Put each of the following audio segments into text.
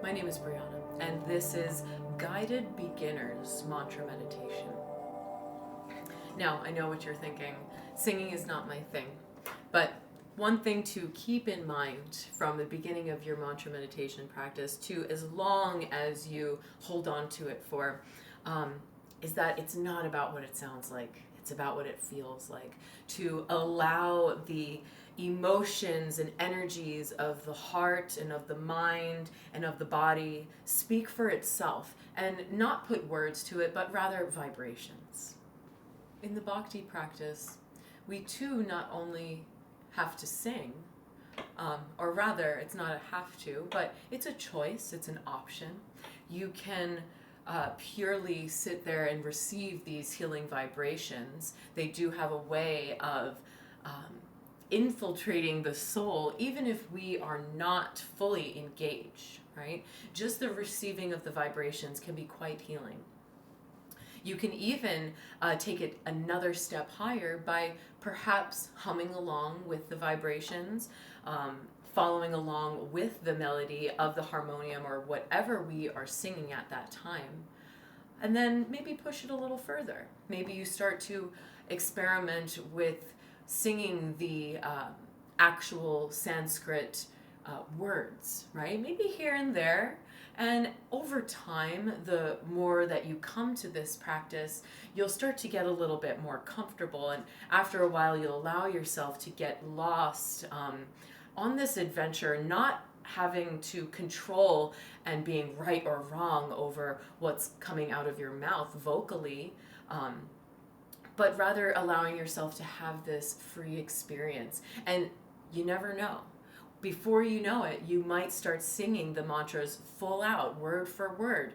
My name is Brianna, and this is Guided Beginner's Mantra Meditation. Now, I know what you're thinking. Singing is not my thing, but one thing to keep in mind from the beginning of your mantra meditation practice to as long as you hold on to it for, is that it's not about what it sounds like. It's about what it feels like. To allow the emotions and energies of the heart and of the mind and of the body speak for itself and not put words to it, but rather vibrations. In the bhakti practice, we too not only have to sing, or rather, it's not a have to, but it's a choice, it's an option. You can purely sit there and receive these healing vibrations. They do have a way of infiltrating the soul, even if we are not fully engaged, right? Just the receiving of the vibrations can be quite healing. You can even take it another step higher by perhaps humming along with the vibrations, following along with the melody of the harmonium or whatever we are singing at that time. And then maybe push it a little further. Maybe you start to experiment with singing the actual Sanskrit words, right? Maybe here and there. And over time, the more that you come to this practice, you'll start to get a little bit more comfortable. And after a while, you'll allow yourself to get lost on this adventure, not having to control and being right or wrong over what's coming out of your mouth vocally, but rather allowing yourself to have this free experience. And you never know. Before you know it, you might start singing the mantras full out, word for word,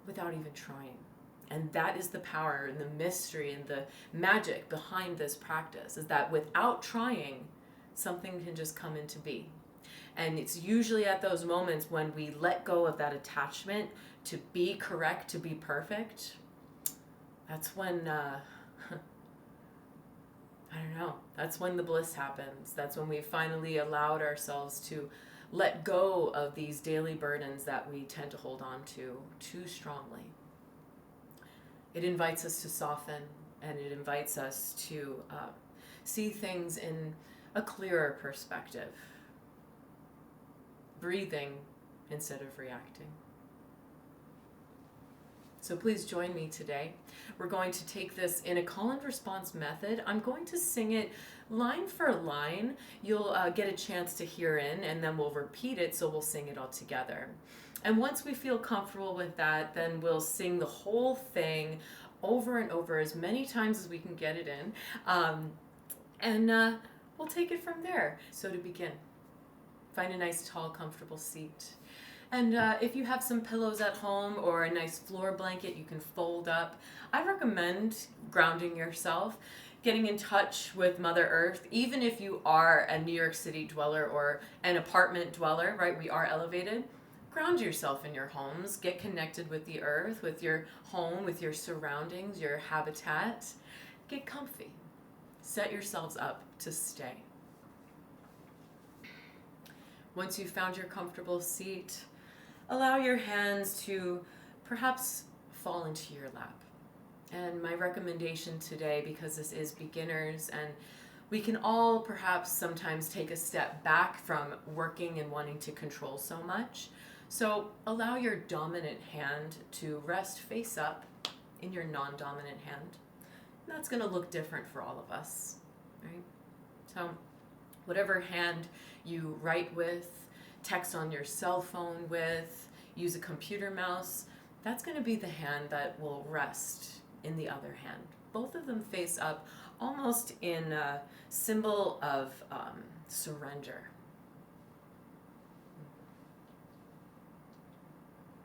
without even trying. And that is the power and the mystery and the magic behind this practice, is that without trying, something can just come into being. And it's usually at those moments when we let go of that attachment to be correct, to be perfect, that's when I don't know, that's when the bliss happens. That's when we finally allowed ourselves to let go of these daily burdens that we tend to hold on to too strongly. It invites us to soften, and it invites us to see things in a clearer perspective. Breathing instead of reacting. So please join me today. We're going to take this in a call and response method. I'm going to sing it line for line. You'll get a chance to hear in, and then we'll repeat it, so we'll sing it all together. And once we feel comfortable with that, then we'll sing the whole thing over and over as many times as we can get it in. And we'll take it from there. So to begin, find a nice, tall, comfortable seat. And if you have some pillows at home or a nice floor blanket you can fold up, I recommend grounding yourself, getting in touch with Mother Earth, even if you are a New York City dweller or an apartment dweller, right? We are elevated. Ground yourself in your homes. Get connected with the earth, with your home, with your surroundings, your habitat. Get comfy. Set yourselves up to stay. Once you've found your comfortable seat, allow your hands to perhaps fall into your lap. And my recommendation today, because this is beginners and we can all perhaps sometimes take a step back from working and wanting to control so much. So allow your dominant hand to rest face up in your non-dominant hand. And that's going to look different for all of us, right? So whatever hand you write with, text on your cell phone with, use a computer mouse, that's going to be the hand that will rest in the other hand. Both of them face up, almost in a symbol of surrender.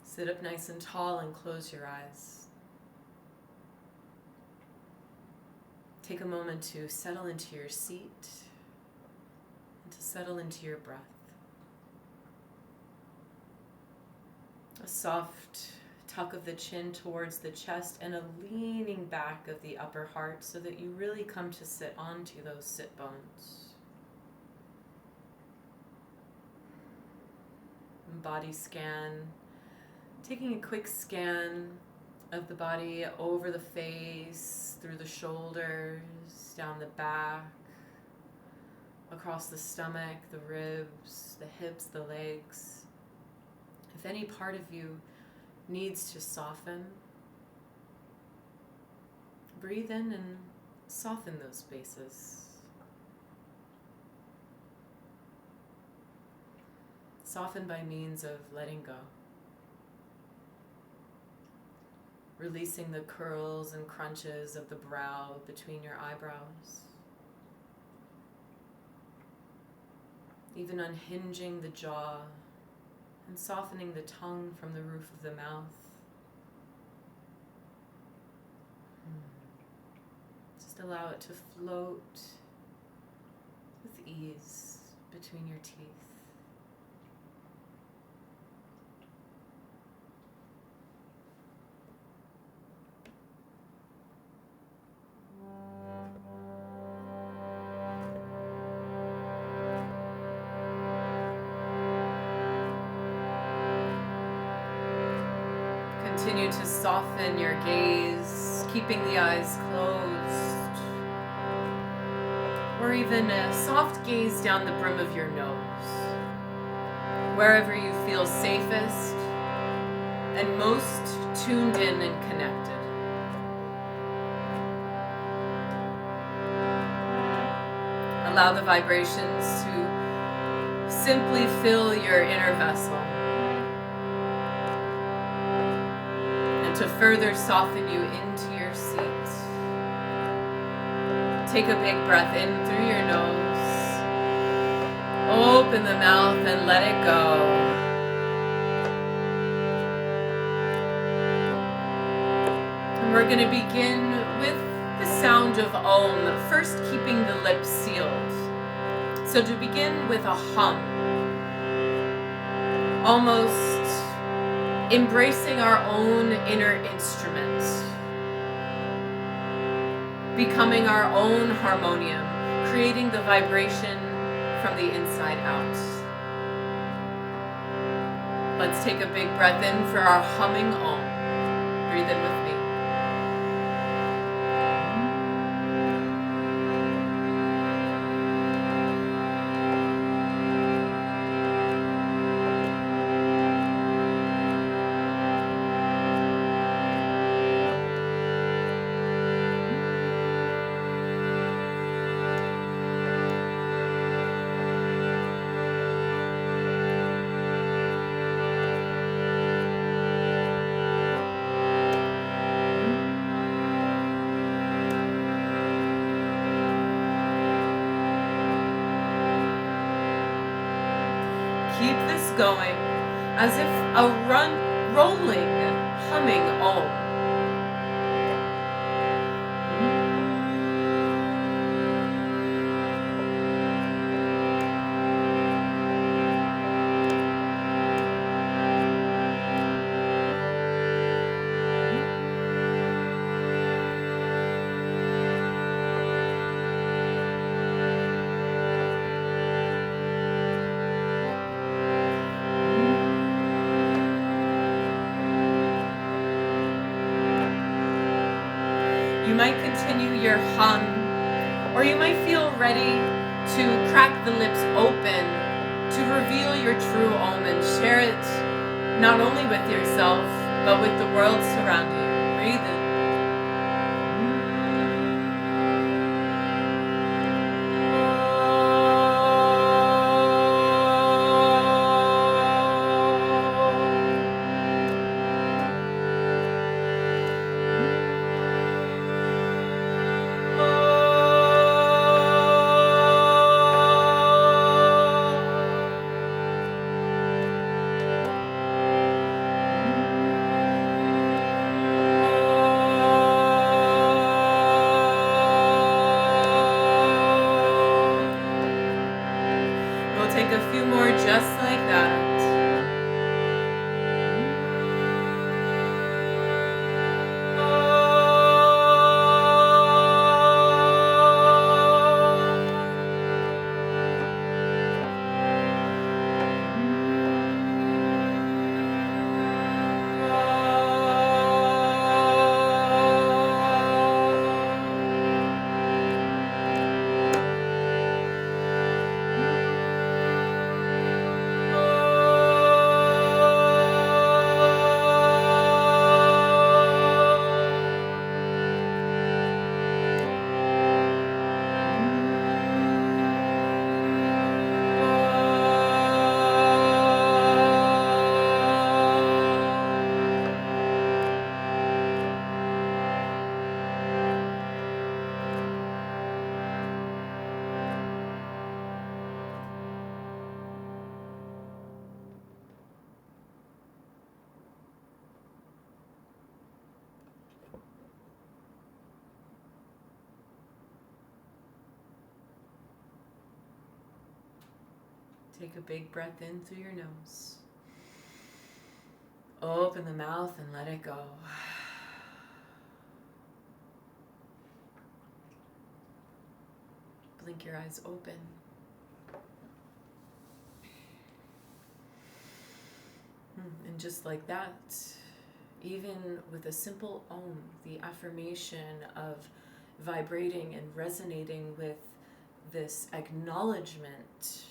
Sit up nice and tall and close your eyes. Take a moment to settle into your seat and to settle into your breath. A soft tuck of the chin towards the chest and a leaning back of the upper heart so that you really come to sit onto those sit bones. body scan, taking a quick scan of the body over the face, through the shoulders, down the back, across the stomach, the ribs, the hips, the legs. If any part of you needs to soften, breathe in and soften those spaces. Soften by means of letting go. Releasing the curls and crunches of the brow between your eyebrows. Even unhinging the jaw and softening the tongue from the roof of the mouth. Just allow it to float with ease between your teeth. Continue to soften your gaze, keeping the eyes closed, or even a soft gaze down the brim of your nose, wherever you feel safest and most tuned in and connected. Allow the vibrations to simply fill your inner vessel, to further soften you into your seat. Take a big breath in through your nose. Open the mouth and let it go. And we're going to begin with the sound of Om, first keeping the lips sealed. So to begin with a hum, almost embracing our own inner instrument, becoming our own harmonium, creating the vibration from the inside out. Let's take a big breath in for our humming Om. Breathe in with me. Keep this going as if a rolling, humming Om. You might continue your hum, or you might feel ready to crack the lips open to reveal your true Om and share it not only with yourself, but with the world surrounding you. Breathe in. Take a big breath in through your nose. Open the mouth and let it go. Blink your eyes open. And just like that, even with a simple Om, the affirmation of vibrating and resonating with this acknowledgement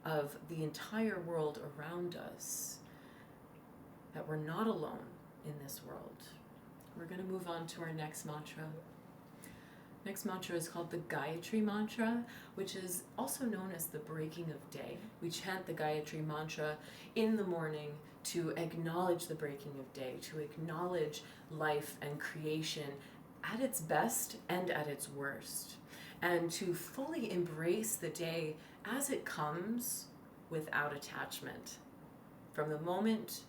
of the entire world around us, that we're not alone in this world. We're going to move on to our next mantra. Next mantra is called the Gayatri mantra, which is also known as the breaking of day. We chant the Gayatri mantra in the morning to acknowledge the breaking of day, to acknowledge life and creation at its best and at its worst, and to fully embrace the day as it comes without attachment. From the moment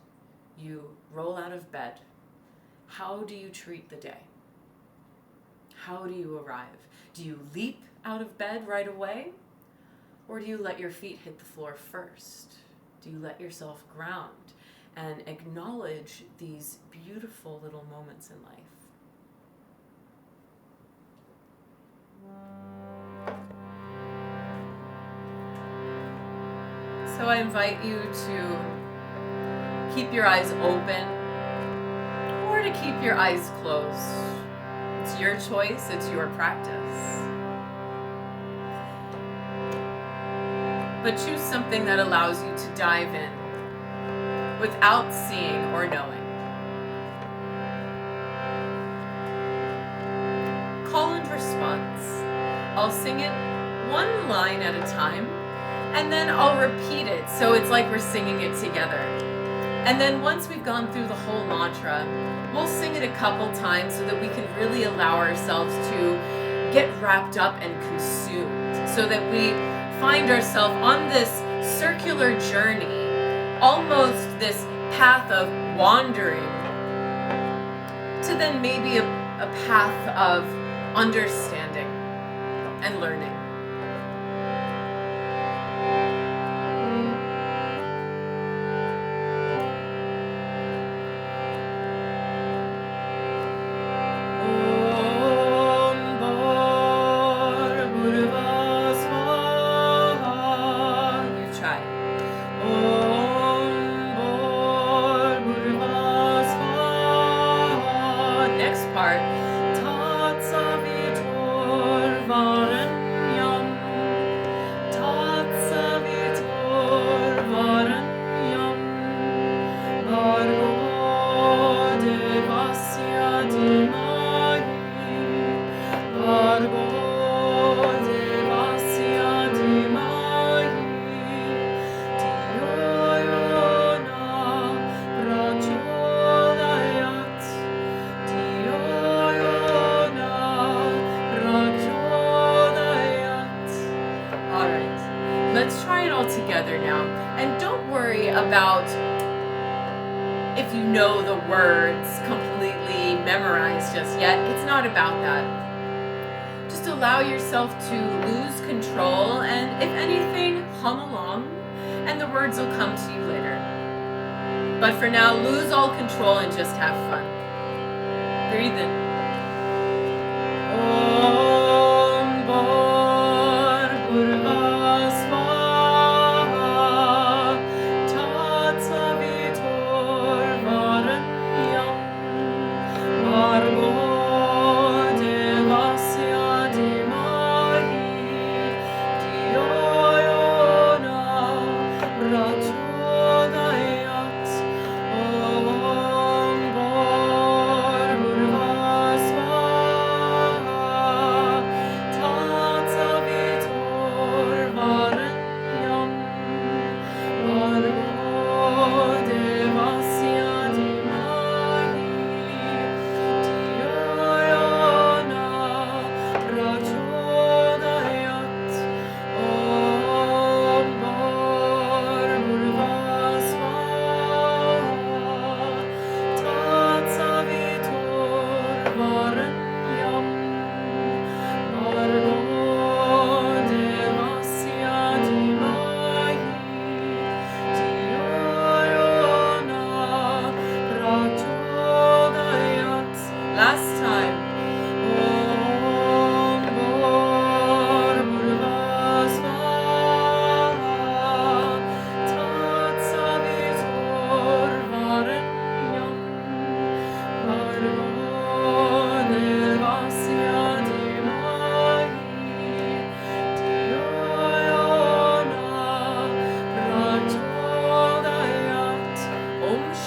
you roll out of bed, how do you treat the day? How do you arrive? Do you leap out of bed right away? Or do you let your feet hit the floor first? Do you let yourself ground and acknowledge these beautiful little moments in life? So I invite you to keep your eyes open or to keep your eyes closed. It's your choice, it's your practice. But choose something that allows you to dive in without seeing or knowing. Call and response. I'll sing it one line at a time, and then I'll repeat it, so it's like we're singing it together. And then once we've gone through the whole mantra, we'll sing it a couple times so that we can really allow ourselves to get wrapped up and consumed, so that we find ourselves on this circular journey, almost this path of wandering, to then maybe a path of understanding and learning. Let's try it all together now. And don't worry about if you know the words completely memorized just yet. It's not about that. Just allow yourself to lose control and, if anything, hum along, and the words will come to you later. But for now, lose all control and just have fun. Breathe in.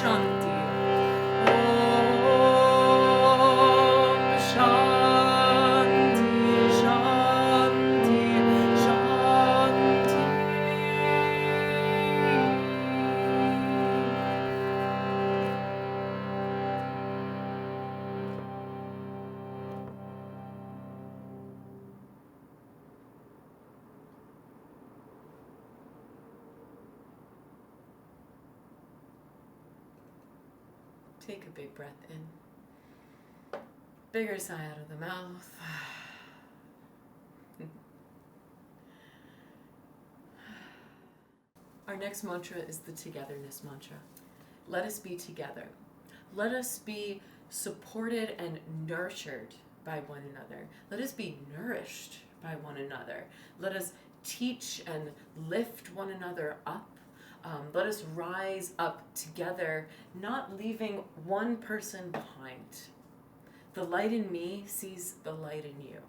Shanti. Om Shanti, Shanti, Shanti. Take a big breath in. Bigger sigh out of the mouth. Our next mantra is the togetherness mantra. Let us be together. Let us be supported and nurtured by one another. Let us be nourished by one another. Let us teach and lift one another up. Let us rise up together, not leaving one person behind. The light in me sees the light in you.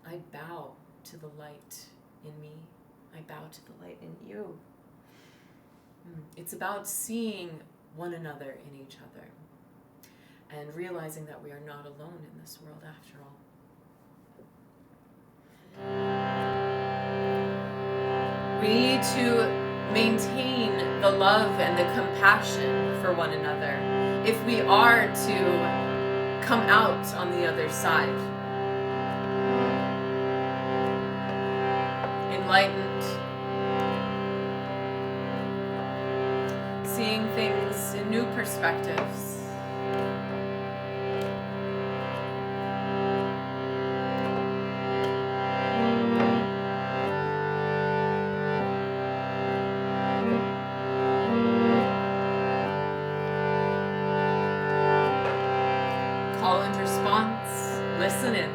I bow to the light in me. I bow to the light in you. It's about seeing one another in each other and realizing that we are not alone in this world after all. We need to maintain the love and the compassion for one another if we are to come out on the other side enlightened, seeing things in new perspectives. Call and response, listen in.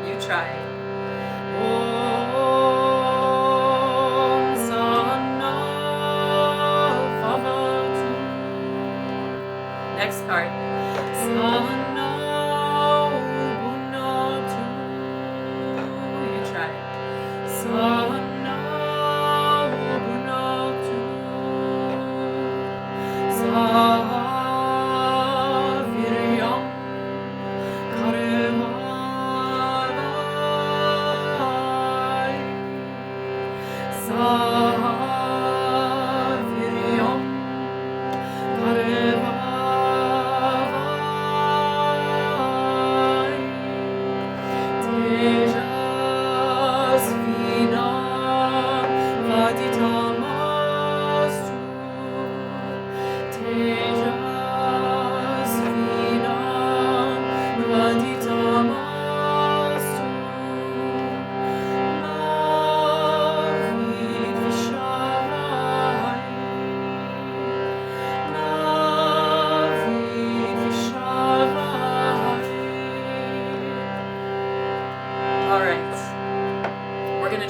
You try. Next part. You try.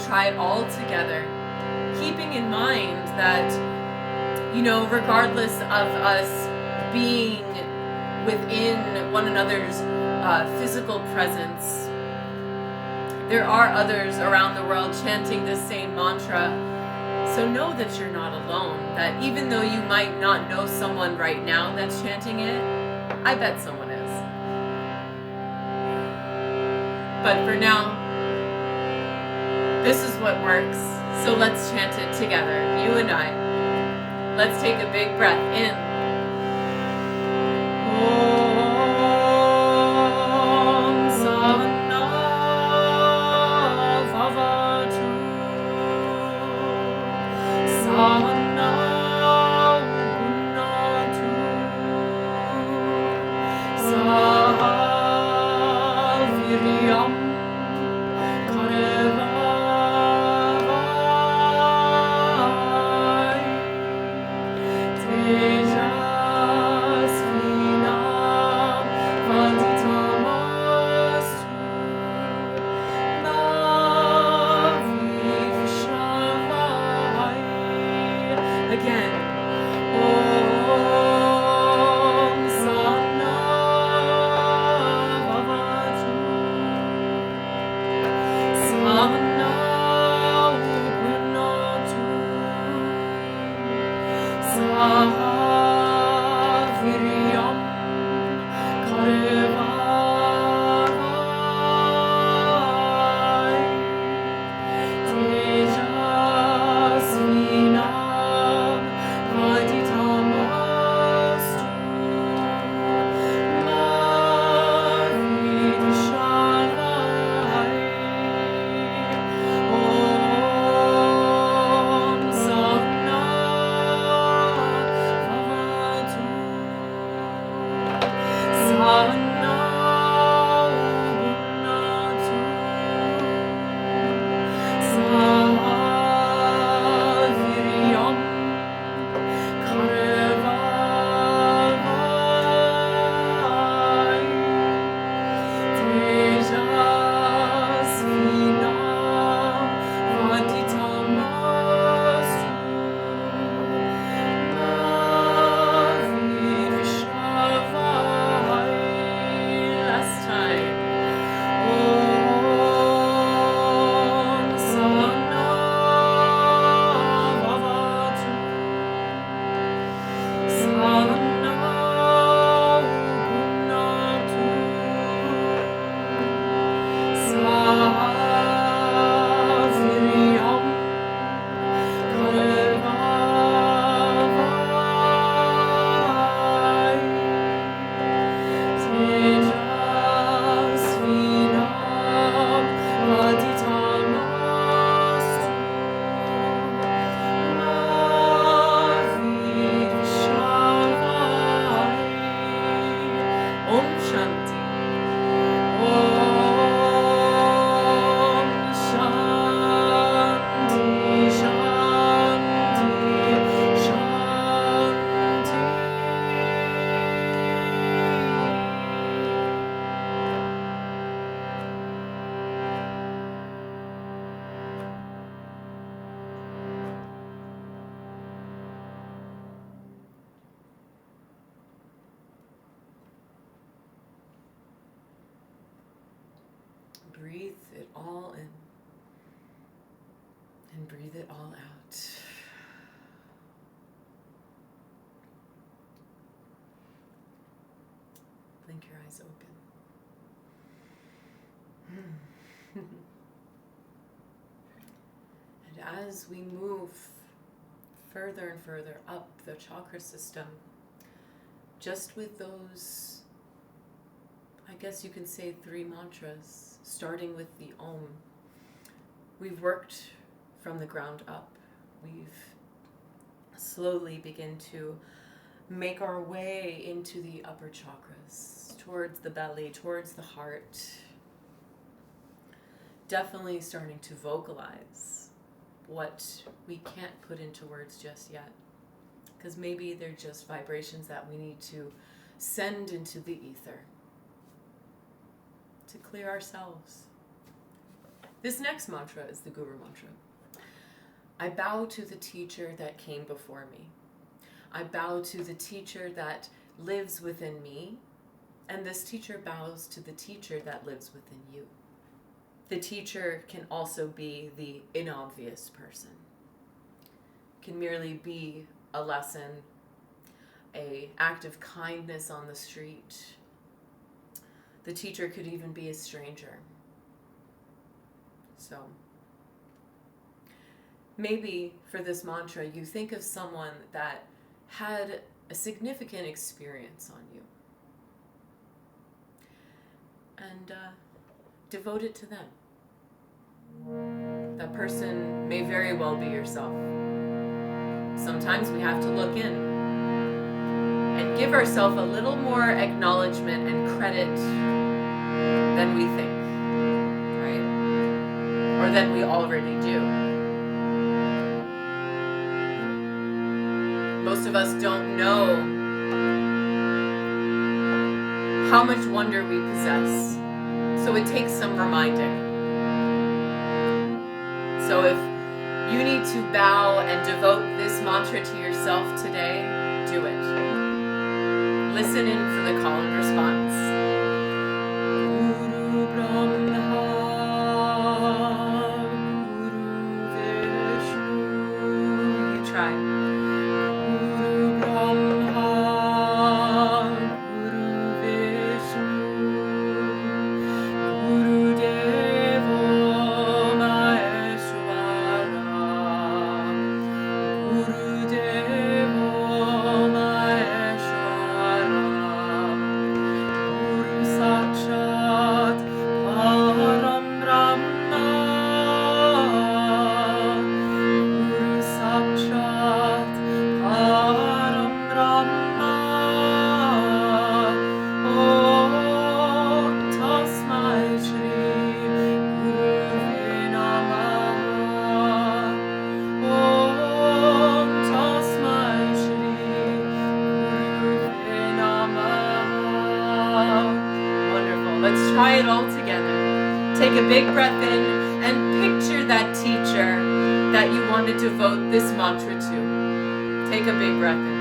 Try it all together, keeping in mind that, regardless of us being within one another's physical presence, there are others around the world chanting this same mantra. So know that you're not alone, that even though you might not know someone right now that's chanting it, I bet someone is. But for now, this is what works, so let's chant it together, you and I. Let's take a big breath in. Om Sahana Bhavatu. Sahana Bhunatu. Sahaviryam Kareva. Again. Om Sana Breathe it all in and breathe it all out. Blink your eyes open. And as we move further and further up the chakra system, just with those, I guess you can say 3 mantras, starting with the Om. We've worked from the ground up. We've slowly begin to make our way into the upper chakras, towards the belly, towards the heart. Definitely starting to vocalize what we can't put into words just yet, because maybe they're just vibrations that we need to send into the ether to clear ourselves. This next mantra is the Guru mantra. I bow to the teacher that came before me. I bow to the teacher that lives within me, and this teacher bows to the teacher that lives within you. The teacher can also be the inobvious person. Can merely be a lesson, an act of kindness on the street. The teacher could even be a stranger. So, maybe for this mantra, you think of someone that had a significant experience on you. And devote it to them. That person may very well be yourself. Sometimes we have to look in and give ourselves a little more acknowledgement and credit than we think, right? Or than we already do. Most of us don't know how much wonder we possess, so it takes some reminding. So if you need to bow and devote this mantra to yourself today, do it. Listen in for the call and response. Guru Brahma, Guru Vishnu. You try. Guru Brahma, Guru Vishnu, Guru Devo Maheshwara, Guru Devo Maheshwara, Wonderful. Let's try it all together. Take a big breath in and picture that teacher that you want to devote this mantra to. Take a big breath in.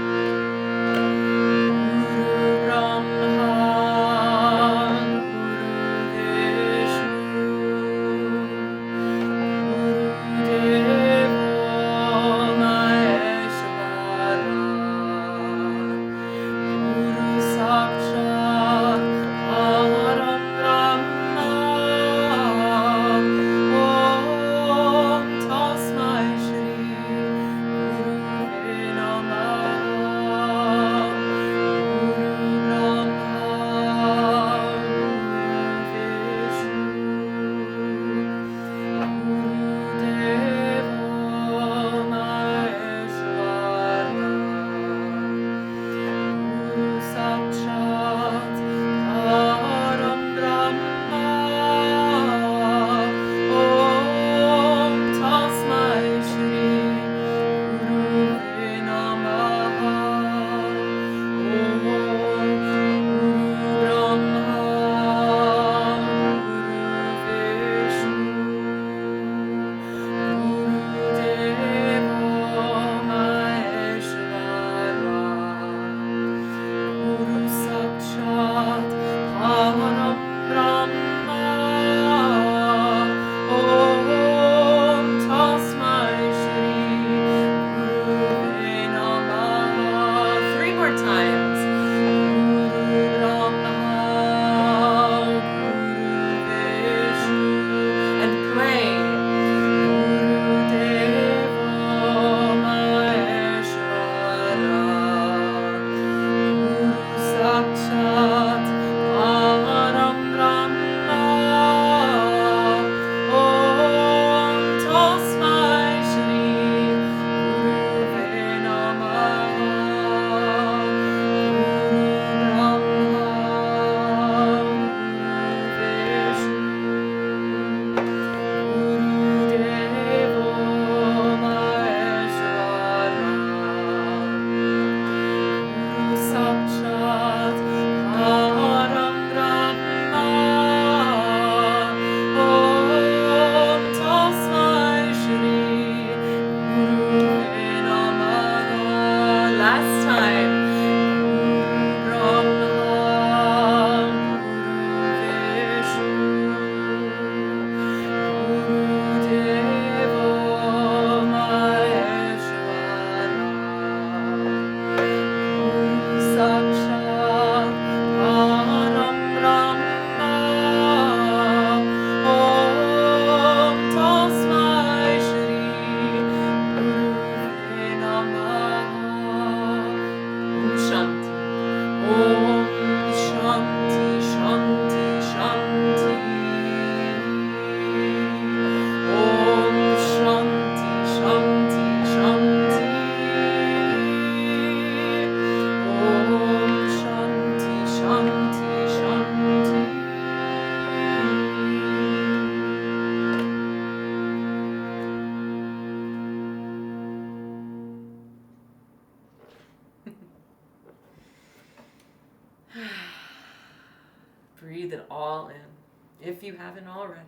Breathe it all in, if you haven't already.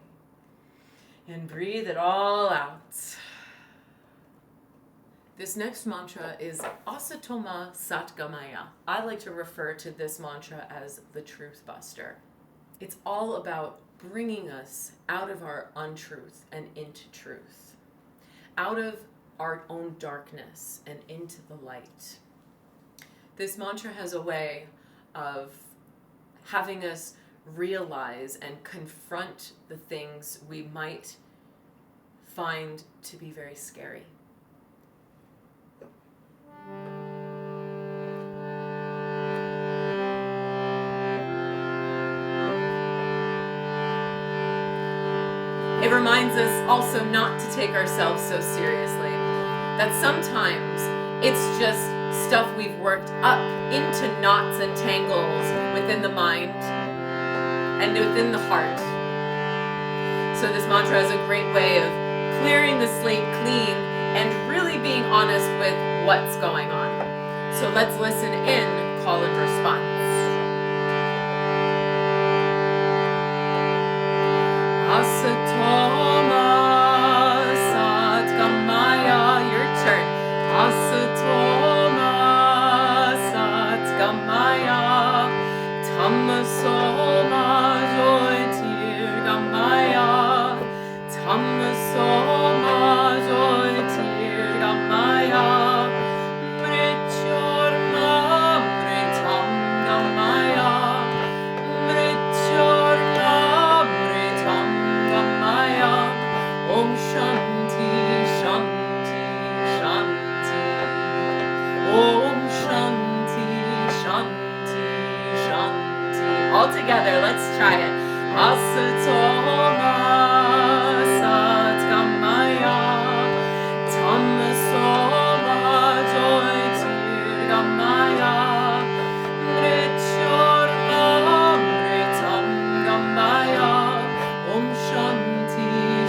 And breathe it all out. This next mantra is Asatoma Satgamaya. I like to refer to this mantra as the Truth Buster. It's all about bringing us out of our untruth and into truth, out of our own darkness and into the light. This mantra has a way of having us realize and confront the things we might find to be very scary. It reminds us also not to take ourselves so seriously, that sometimes it's just stuff we've worked up into knots and tangles within the mind and within the heart. So this mantra is a great way of clearing the slate clean and really being honest with what's going on. So let's listen in, call and response. all together. Let's try it. Asatoma Satgamaya Tamasoma Joytirgamaya Mrityurmamritam Gambaya Om Shanti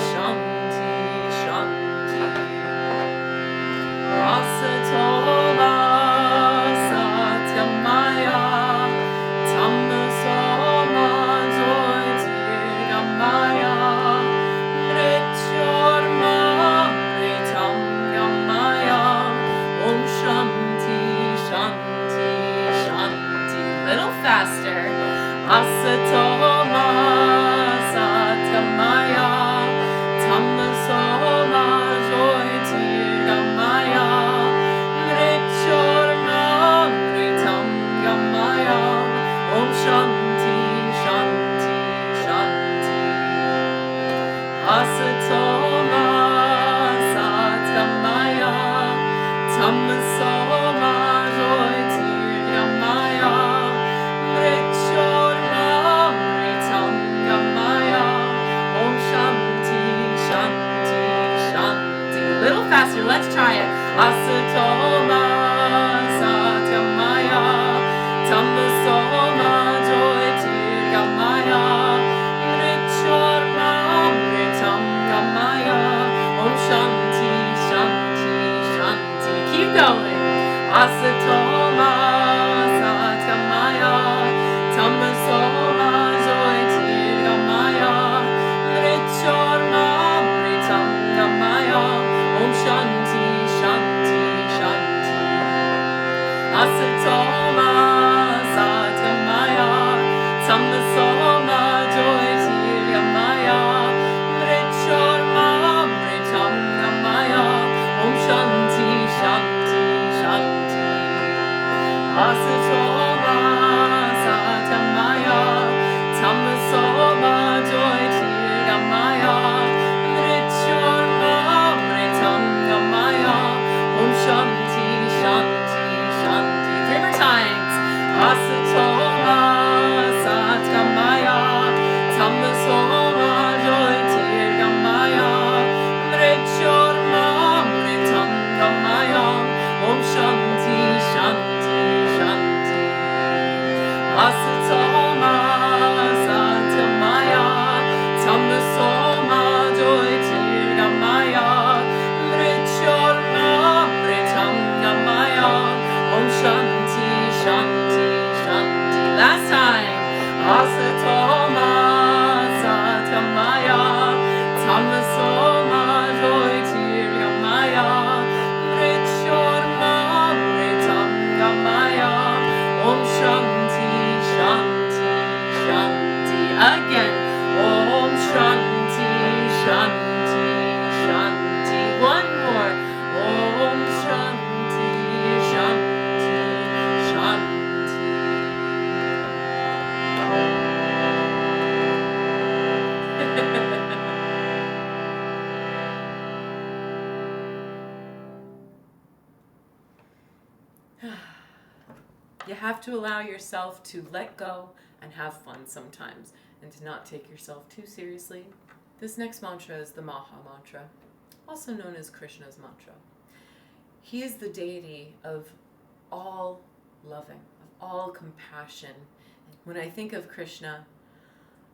Shanti Shanti Asatoma Satgamaya Tamasoma Joytirgamaya Mrityurmamritam Gambaya Om Shanti Shanti Shanti. Little faster. Asatoma Satgamaya Tamasoma Joytirgamaya Mrityurmamritam Gamaya Om Shanti Shanti Shanti. Asatoma Satgamaya Tamasoma Joytirgamaya Mrityurmamritam Gamaya Om Shanti Shanti Shanti. Little faster, let's try it. Asatoma Satgamaya Tamasoma Joytirgamaya Mrityurmamritam Gamaya Om Shanti Shanti Shanti. Keep going. Asatoma Satgamaya Tamasoma Joytirgamaya Mrityurmamritam Gamaya Om Shanti Shanti Shanti. Asatoma Satgamaya Tamasoma Joytirgamaya Mrityurmamritam Gamaya Om Shanti Shanti Shanti. Asatoma Satgamaya Tamasoma Joytirgamaya Mrityurmamritam Gamaya Om Shanti Shanti Shanti. 3 more times. Asatoma Satgamaya Tamasoma Joytirgamaya Mrityurmamritam Gamaya Om Shanti Shanti Shanti. Asatoma Satgamaya Tamasoma Joytirgamaya Mrityurmamritam Gamaya Om Shanti Shanti Shanti. Last time. Asatoma Satgamaya Tamasoma Joytirgamaya Mrityurmamritam Gamaya Om Shanti Shanti Shanti. Again. Om Shanti Shanti Shanti. One more. Om Shanti Shanti Shanti. You have to allow yourself to let go and have fun sometimes, and to not take yourself too seriously. This next mantra is the Maha Mantra, also known as Krishna's mantra. He is the deity of all loving, of all compassion. When I think of Krishna,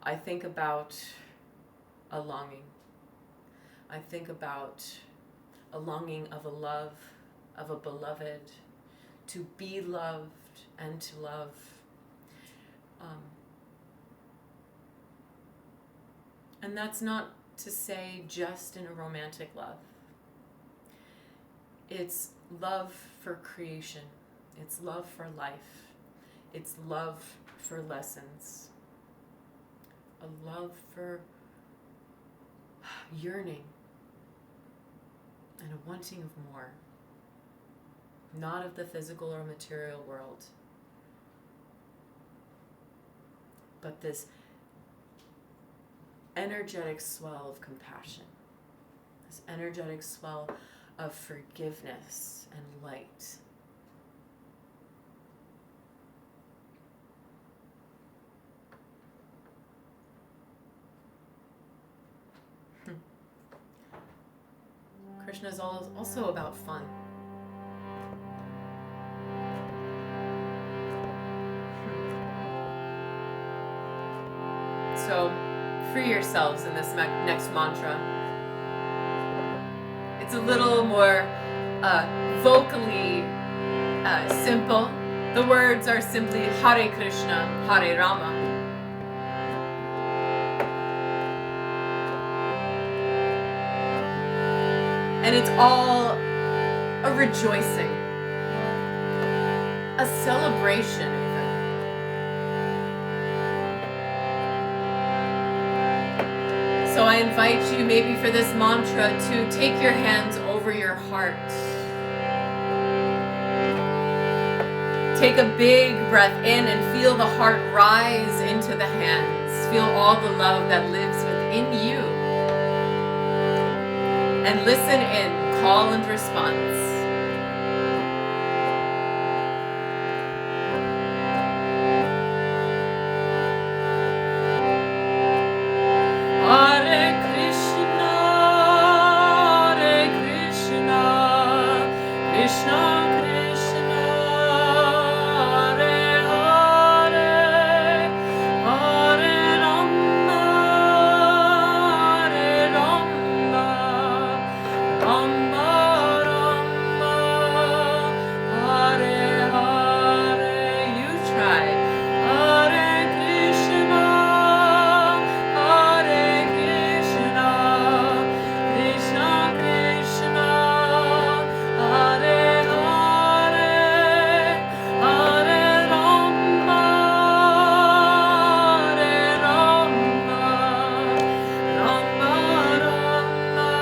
I think about a longing. I think about a longing of a love, of a beloved, to be loved and to love. And that's not to say just in a romantic love. It's love for creation. It's love for life. It's love for lessons. A love for yearning and a wanting of more. Not of the physical or material world, but this energetic swell of compassion, this energetic swell of forgiveness and light. Krishna is also about fun. So free yourselves in this next mantra. It's a little more vocally simple. The words are simply Hare Krishna, Hare Rama. And it's all a rejoicing, a celebration even. So I invite you maybe for this mantra to take your hands over your heart. Take a big breath in and feel the heart rise into the hands. Feel all the love that lives within you. And listen in, call and response. Hare Krishna, Krishna Krishna, Hare Hare, Hare Rama, Rama Rama, Hare Hare. You try. Hare Krishna, Krishna Krishna, Hare Hare, Hare Rama, Rama Rama,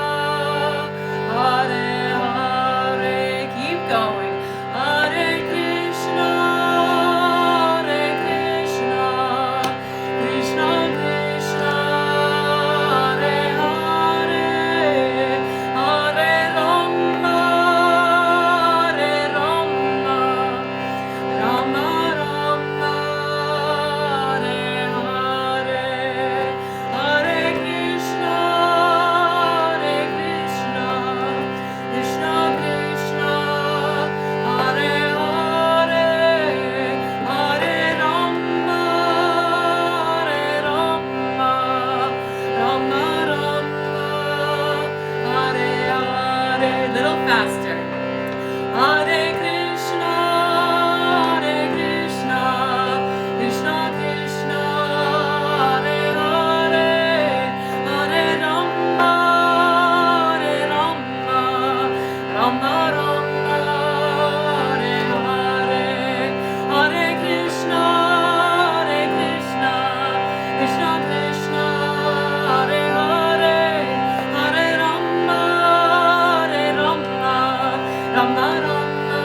Hare Hare. Keep going. Hare Krishna, Krishna Krishna, Hare Hare, Hare Rama, Rama Rama, Hare Hare, Hare Krishna, Krishna Krishna, Hare Hare, Hare Rama, Rama Rama, Hare Hare. Little faster. Hare Krishna, Krishna Krishna, Hare Hare, Hare Rama, Rama Rama, Hare Hare, Hare Krishna, Krishna Krishna, Hare Hare, Hare Rama, Rama Rama,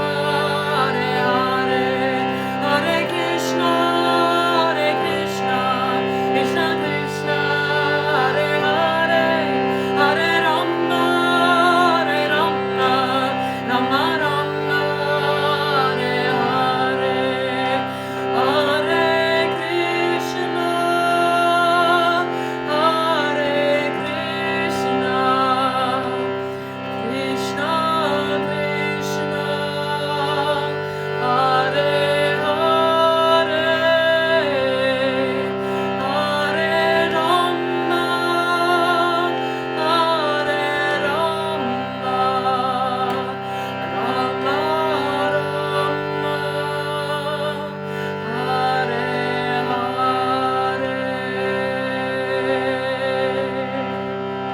Hare Hare, Hare Krishna, Krishna Krishna, Hare Hare, Hare Rama, Rama Rama, Hare Hare, Hare Krishna, Krishna Krishna, Hare Hare, Hare Rama, Rama Rama,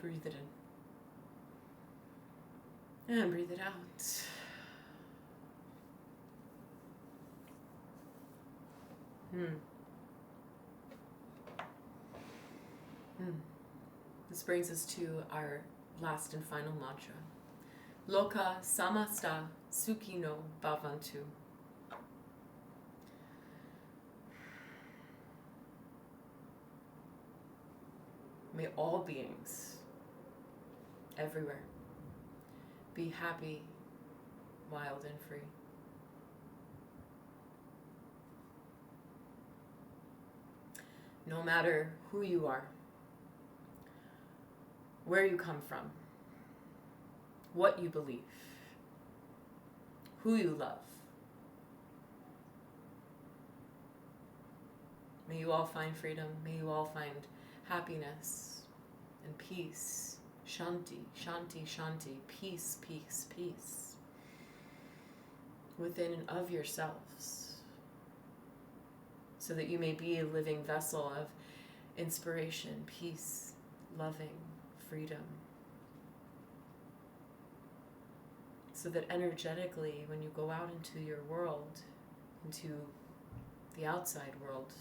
Breathe it in and breathe it out. This brings us to our last and final mantra. Loka samasta sukhino bhavantu. May all beings everywhere be happy, wild, and free. No matter who you are, where you come from, what you believe, who you love, may you all find freedom. May you all find happiness and peace. Shanti, shanti, shanti. Peace, peace, peace. Within and of yourselves. So that you may be a living vessel of inspiration, peace, loving, freedom. So that energetically, when you go out into your world, into the outside world,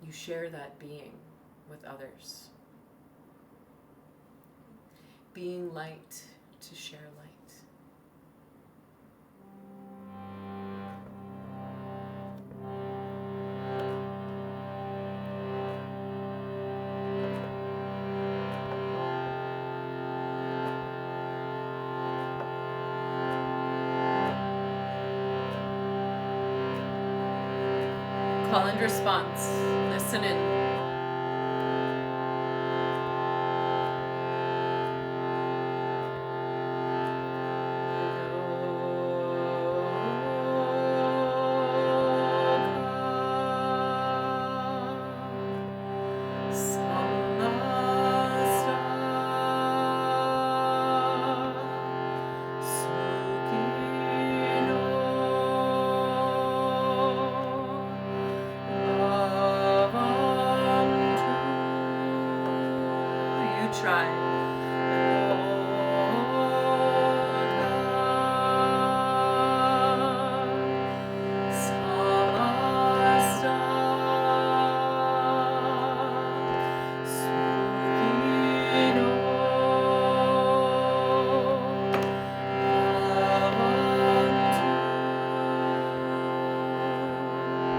you share that being with others. Being light to share light. Call and response. Listen in.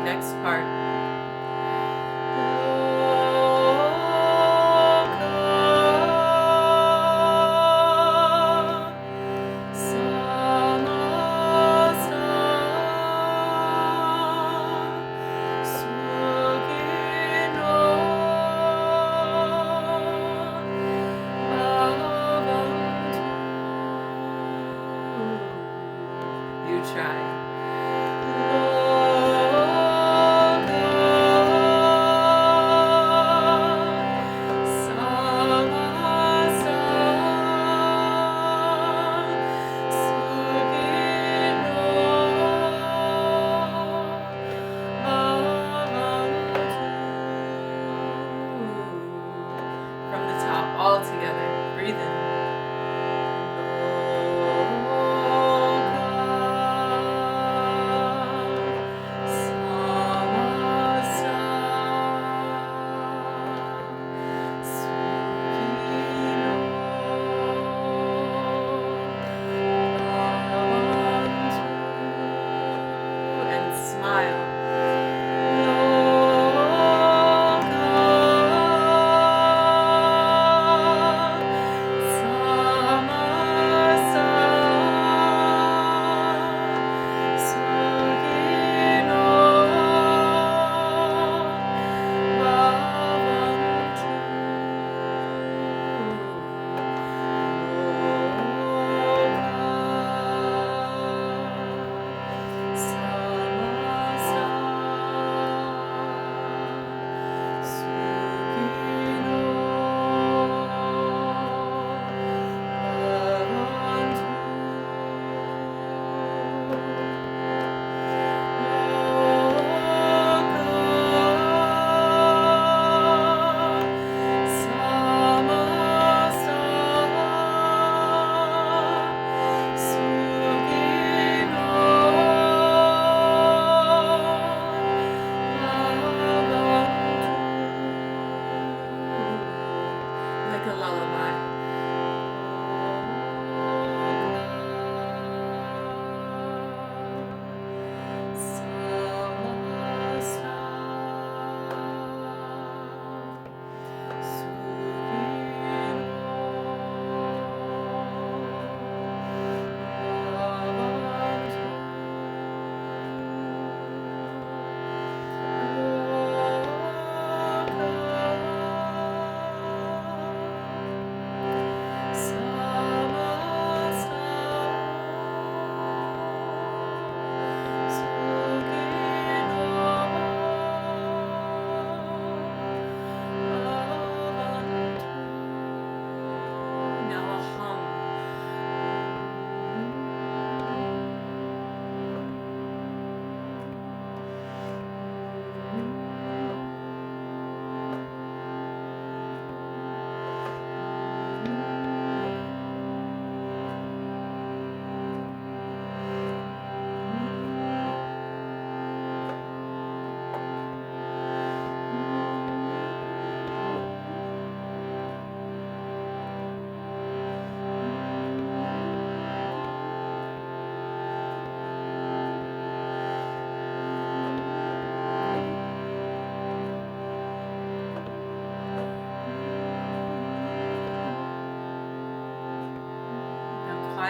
Next part.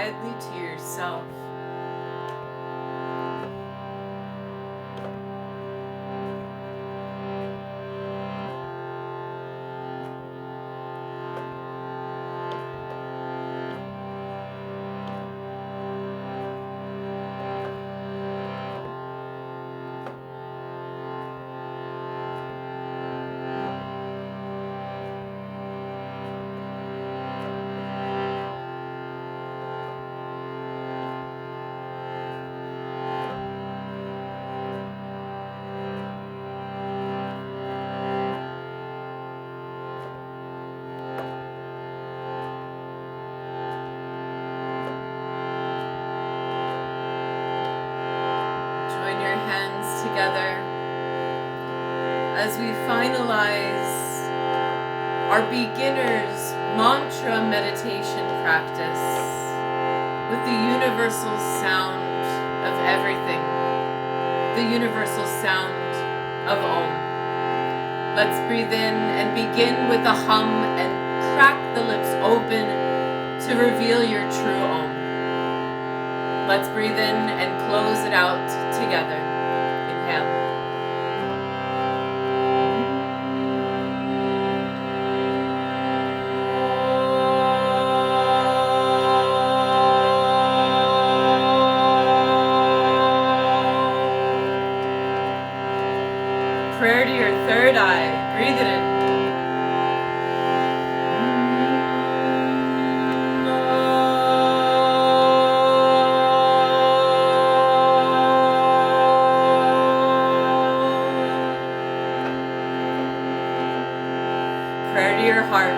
quietly to yourself. Join your hands together as we finalize our beginner's mantra meditation practice with the universal sound of everything, the universal sound of Om. Let's breathe in and begin with a hum and crack the lips open to reveal your true Om. Let's breathe in and close it out together. Inhale. Prayer to your third eye. Breathe it in. Prayer to your heart.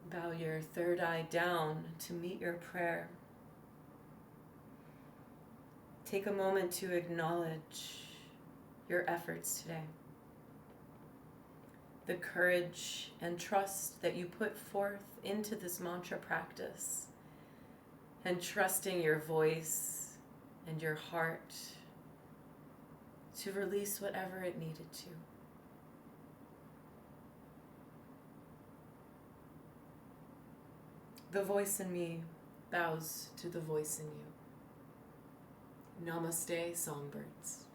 Bow your third eye down to meet your prayer. Take a moment to acknowledge your efforts today, the courage and trust that you put forth into this mantra practice, and trusting your voice and your heart to release whatever it needed to. The voice in me bows to the voice in you. Namaste, songbirds.